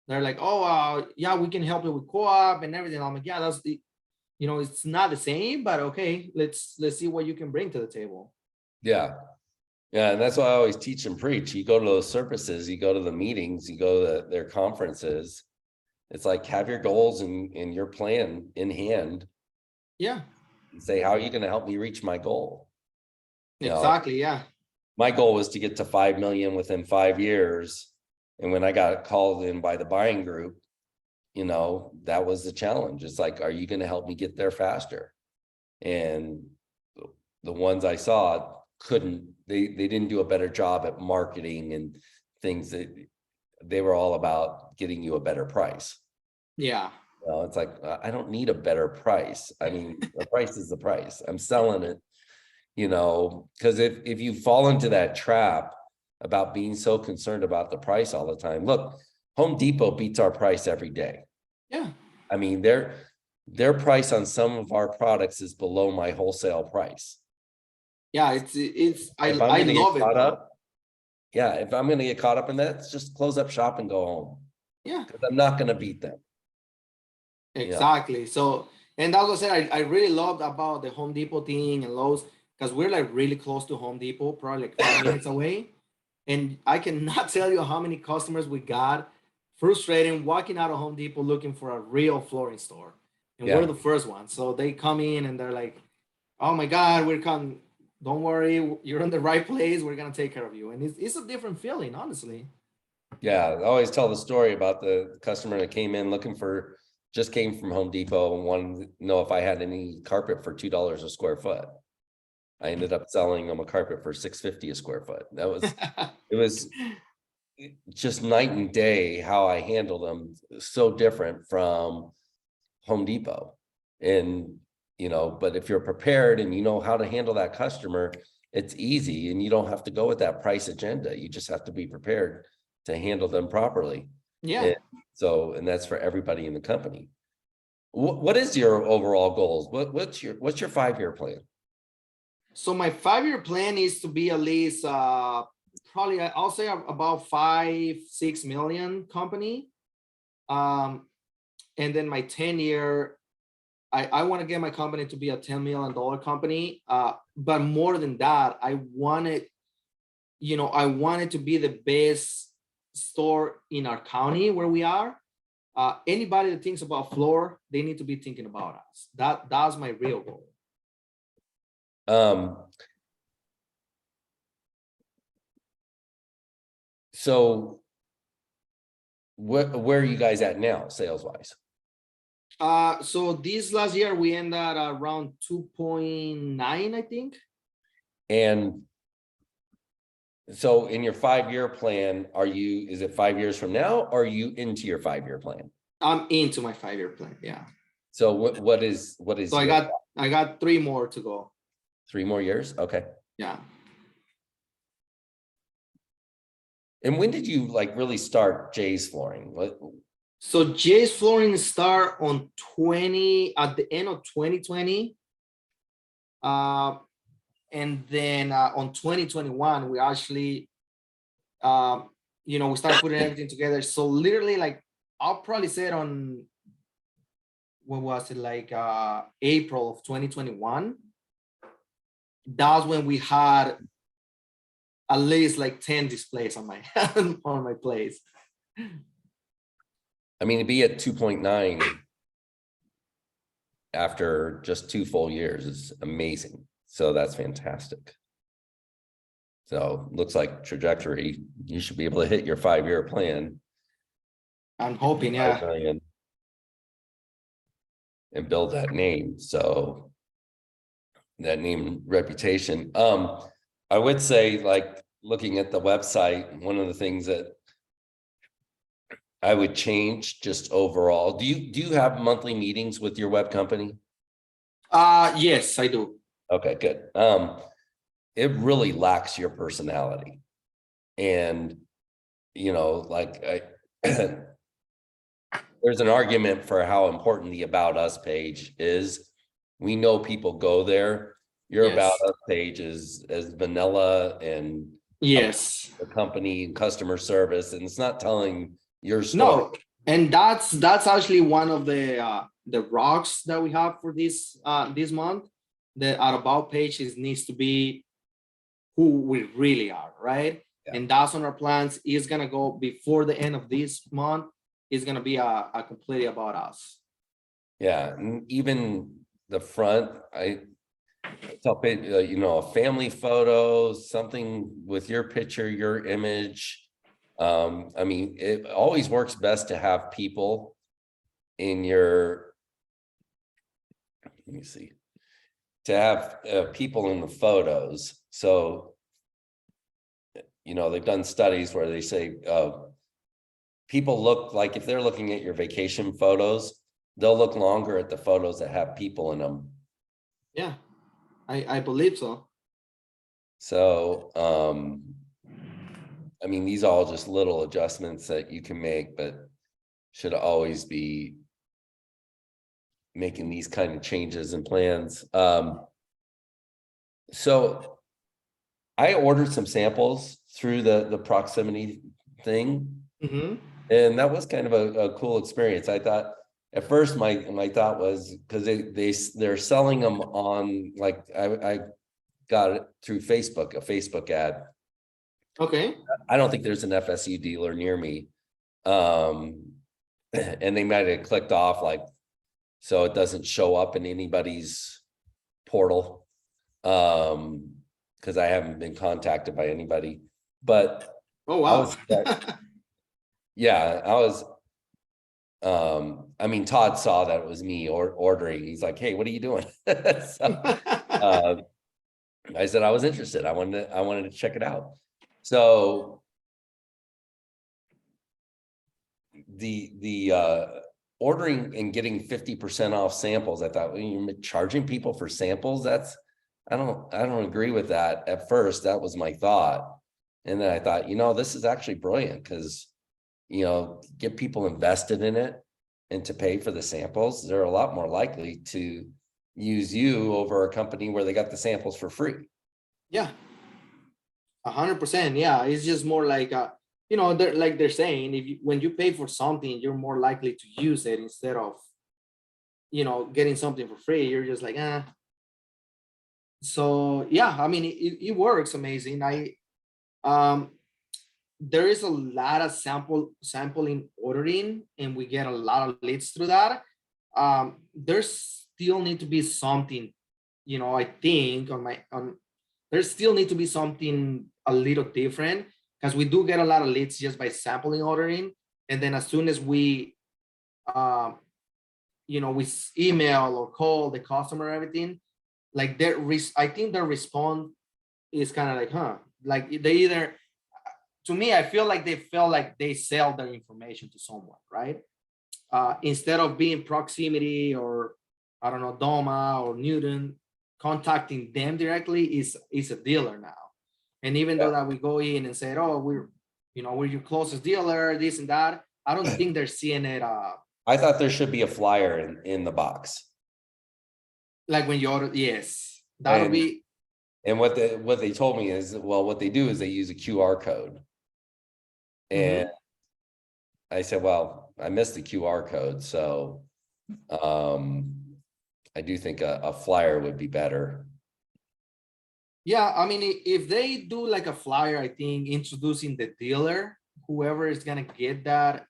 They're like, oh, yeah, we can help you with co-op and everything. I'm like, yeah, that's the, it's not the same, but okay, let's see what you can bring to the table. Yeah. Yeah, and that's why I always teach and preach. You go to those services, you go to the meetings, you go to their conferences. It's like, have your goals and your plan in hand. Yeah. And say, how are you going to help me reach my goal? Exactly. Yeah. My goal was to get to 5 million within 5 years. And when I got called in by the buying group, that was the challenge. It's like, are you going to help me get there faster? And the ones I saw couldn't, they didn't do a better job at marketing and things. That they were all about getting you a better price. Yeah. It's like, I don't need a better price. I mean, the price is the price. I'm selling it, because if you fall into that trap about being so concerned about the price all the time, look, Home Depot beats our price every day. Yeah. I mean, their price on some of our products is below my wholesale price. Yeah, I love it. Yeah, if I'm going to get caught up in that, it's just close up shop and go home. Yeah, because I'm not going to beat them. Exactly. Yeah. So, and as I said, I really loved about the Home Depot thing and Lowe's, because we're like really close to Home Depot, probably like 5 minutes away. And I cannot tell you how many customers we got frustrated walking out of Home Depot looking for a real flooring store. and Yeah. we're the first one. So they come in and they're like, "Oh my God, we're coming. Don't worry, you're in the right place. We're gonna take care of you." And it's a different feeling, honestly. Yeah, I always tell the story about the customer that came in just came from Home Depot and wanted to know if I had any carpet for $2 a square foot. I ended up selling them a carpet for $6.50 a square foot. It was just night and day how I handled them. So different from Home Depot. And, but if you're prepared and you know how to handle that customer, it's easy and you don't have to go with that price agenda. You just have to be prepared to handle them properly. Yeah. And that's for everybody in the company. What is your overall goals? What's your 5-year plan? So my 5-year plan is to be at least probably I'll say about 5-6 million company. And then my 10-year, I want to get my company to be a $10 million company. But more than that, I want it to be the best store in our county where we are. Anybody that thinks about floor, they need to be thinking about us. That's my real goal. So where are you guys at now, sales wise? So this last year we ended at around 2.9, I think. And so in your 5-year plan, is it 5 years from now, or are you into your 5-year plan? I'm into my 5-year plan. Yeah. So what is So I got 3 more to go. 3 more years? Okay. Yeah. And when did you really start Jay's Flooring? So Jay's Flooring start at the end of 2020. And then on 2021, we actually, we started putting everything together. So literally, I'll probably say it on, what was it, April of 2021. That's when we had at least 10 displays on my on my place. I mean, to be at 2.9 after just 2 full years is amazing. So that's fantastic. So looks like trajectory, you should be able to hit your 5-year plan. I'm hoping, yeah. And build that name. So that name reputation. I would say, looking at the website, one of the things that I would change just overall. Do you have monthly meetings with your web company? Yes, I do. Okay, good. It really lacks your personality. And, there's an argument for how important the About Us page is. We know people go there. Your Yes. About Us page is as vanilla and Yes. the company and customer service, and it's not telling your story. No, and that's actually one of the rocks that we have for this month. The our About page needs to be who we really are, right? Yeah. And that's on our plans. Is gonna go before the end of this month. Is gonna be a completely About Us. Yeah, and even the front, I tell people, a family photo, something with your picture, your image. I mean, it always works best to have people in your, let me see, to have people in the photos. So, they've done studies where they say people look like, if they're looking at your vacation photos, they'll look longer at the photos that have people in them. Yeah, I believe so. So, I mean, these are all just little adjustments that you can make, but should always be making these kind of changes and plans. So I ordered some samples through the proximity thing. Mm-hmm. And that was kind of a cool experience. I thought at first my thought was, because they're selling them on, I got it through Facebook, a Facebook ad. Okay. I don't think there's an FSU dealer near me. And they might have clicked off so it doesn't show up in anybody's portal. Because I haven't been contacted by anybody, but Oh, wow. yeah, I was. I mean, Todd saw that it was me ordering. He's like, "Hey, what are you doing?" So, I said I was interested. I wanted to check it out. So the ordering and getting 50% off samples, I thought, well, you're charging people for samples. I don't agree with that. At first, that was my thought. And then I thought, this is actually brilliant because, get people invested in it and to pay for the samples. They're a lot more likely to use you over a company where they got the samples for free. Yeah, 100%. Yeah, it's just more like, they're saying, when you pay for something, you're more likely to use it instead of, getting something for free. You're just like, So yeah, I mean, it works amazing. There is a lot of sampling ordering, and we get a lot of leads through that. There's still need to be something, I think there still need to be something a little different, because we do get a lot of leads just by sampling ordering. And then as soon as we, we email or call the customer, everything, like I think their response is kind of like, like they either, to me, I feel like they feel like they sell their information to someone, right? Instead of being proximity or, I don't know, Doma or Newton, contacting them directly is a dealer now. And even though that we go in and say, oh, we're your closest dealer, this and that, I don't think they're seeing it. I thought there should be a flyer in the box. Like when you order, yes, that'll be. And what they told me is, well, what they do is they use a QR code. And I said, well, I missed the QR code. So I do think a flyer would be better. Yeah, I mean, if they do like a flyer, I think introducing the dealer, whoever is gonna get that,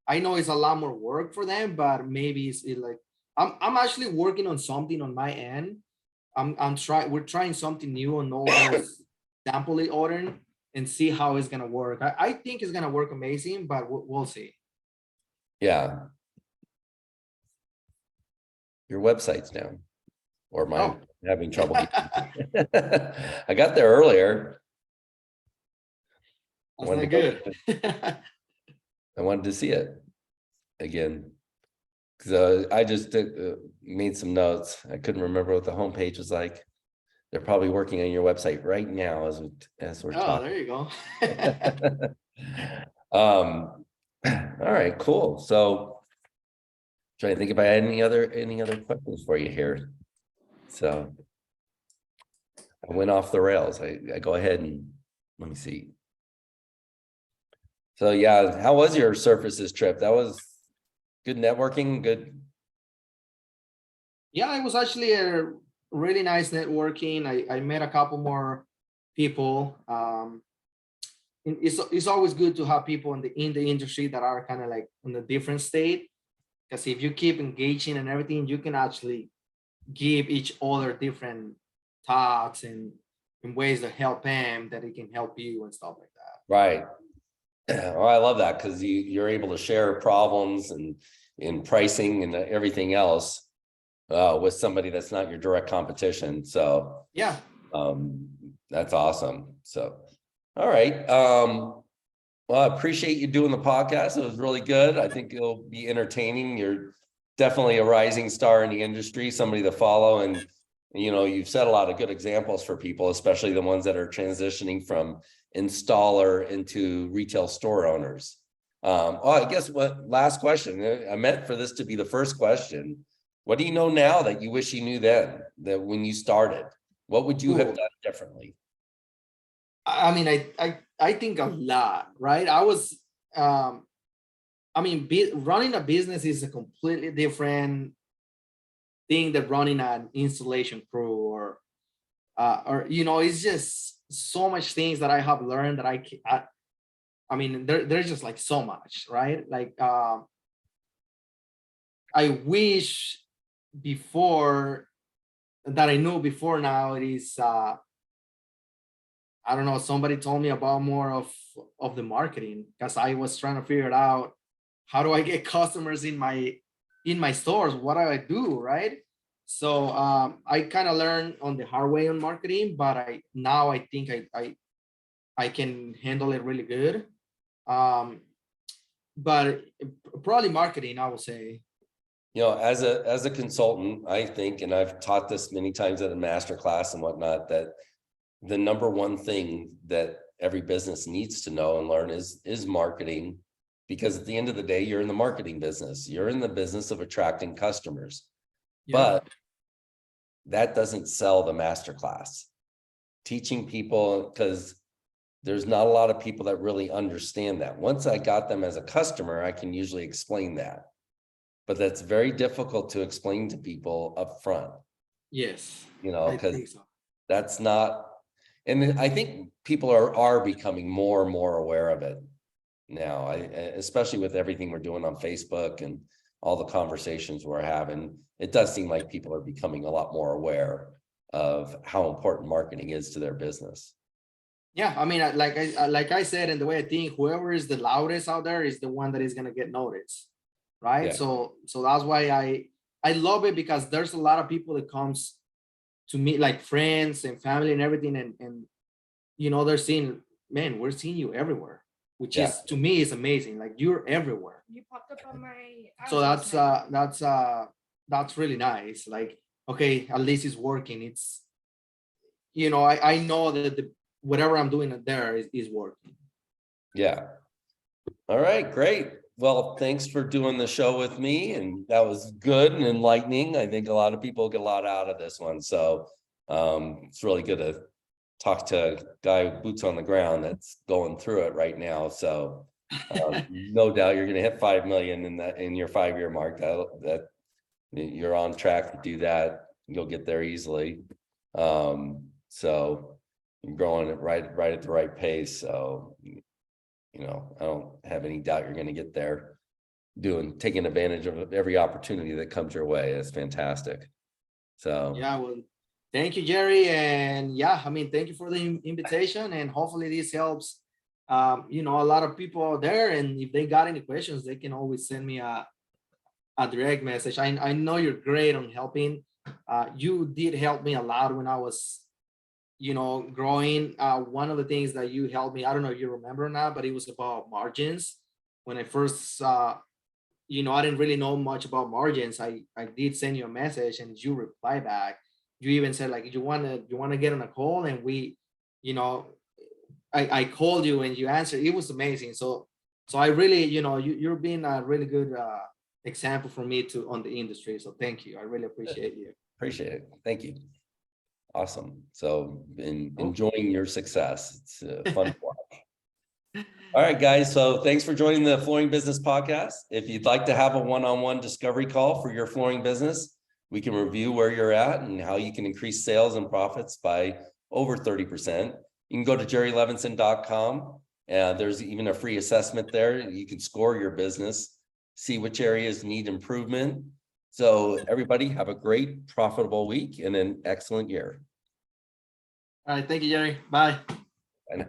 I know it's a lot more work for them, but maybe it's like I'm actually working on something on my end. We're trying something new on all those sample ordering and see how it's gonna work. I think it's gonna work amazing, but we'll see. Yeah. Your website's down, or mine having trouble. I got there earlier. That's not good. I wanted to see it again. So I just made some notes. I couldn't remember what the homepage was like. They're probably working on your website right now as we're talking. There you go. All right, cool. So trying to think if I had any other questions for you here. So I went off the rails. I go ahead and let me see. So yeah, how was your surfaces trip? That was good networking, good. Yeah, it was actually a really nice networking. I met a couple more people. It's always good to have people in the industry that are kind of like in a different state, because if you keep engaging and everything, you can actually give each other different thoughts and ways to help them that it can help you and stuff like that. Right. Oh, I love that, because you're able to share problems and in pricing and everything else with somebody that's not your direct competition. So yeah, that's awesome. So all right. Well, I appreciate you doing the podcast. It was really good. I think it'll be entertaining. You're definitely a rising star in the industry, somebody to follow. And, you've set a lot of good examples for people, especially the ones that are transitioning from installer into retail store owners. I guess last question, I meant for this to be the first question. What do you know now that you wish you knew then, that when you started? What would you have done differently? I mean, I think a lot, right? Running a business is a completely different thing than running an installation crew or it's just so much things that I have learned that there's just like so much, right? Like, I wish before that I knew before now, it is I don't know, somebody told me about more of the marketing, because I was trying to figure it out. How do I get customers in my stores? What do I do, right? So I kind of learned on the hard way on marketing, but I think I can handle it really good. But probably marketing, I would say. You know, as a consultant, I think, and I've taught this many times at a master class and whatnot, that the number one thing that every business needs to know and learn is marketing, because at the end of the day, you're in the marketing business. You're in the business of attracting customers, but that doesn't sell the master class. Teaching people, because there's not a lot of people that really understand that. Once I got them as a customer, I can usually explain that, but that's very difficult to explain to people up front. Yes, You know, I think because so. that's not, and I think people are becoming more and more aware of it now, especially with everything we're doing on Facebook and all the conversations we're having. It does seem like people are becoming a lot more aware of how important marketing is to their business. Yeah, I mean, like I said, and the way I think, whoever is the loudest out there is the one that is gonna get noticed, right? Yeah. So that's why I love it, because there's a lot of people that comes to meet, like friends and family and everything, and you know, they're seeing, man, we're seeing you everywhere, which Yeah. is, to me, is amazing. Like, you're everywhere. You popped up on my. So that's really nice. Like, okay, at least it's working. It's, you know, I know that whatever I'm doing there is working. Yeah. All right, great. Well, thanks for doing the show with me, and that was good and enlightening. I think a lot of people get a lot out of this one. So it's really good to talk to a guy with boots on the ground that's going through it right now. So no doubt you're going to hit 5 million in your 5-year mark. That you're on track to do that. You'll get there easily. So you're growing it right at the right pace. So, you know, I don't have any doubt you're going to get there, taking advantage of every opportunity that comes your way. It's fantastic. So Yeah, well, thank you, Jerry. And yeah, I mean, thank you for the invitation, and hopefully this helps, you know, a lot of people out there. And if they got any questions, they can always send me a direct message. I know you're great on helping. You did help me a lot when I was, you know, growing. One of the things that you helped me, I don't know if you remember or not, but it was about margins. When I first, you know, I didn't really know much about margins. I did send you a message, and you reply back. You even said, like, you wanna get on a call, and we, you know, I called you and you answered. It was amazing. So I really, you know, you're being a really good example for me to on the industry. So thank you. I really appreciate you. appreciate it. Thank you. Awesome. So enjoying your success. It's fun to watch. All right, guys. So thanks for joining the Flooring Business Podcast. If you'd like to have a one-on-one discovery call for your flooring business, we can review where you're at and how you can increase sales and profits by over 30%. You can go to jerrylevinson.com, and there's even a free assessment there. You can score your business, see which areas need improvement. So everybody have a great, profitable week and an excellent year. All right. Thank you, Jerry. Bye. Bye now.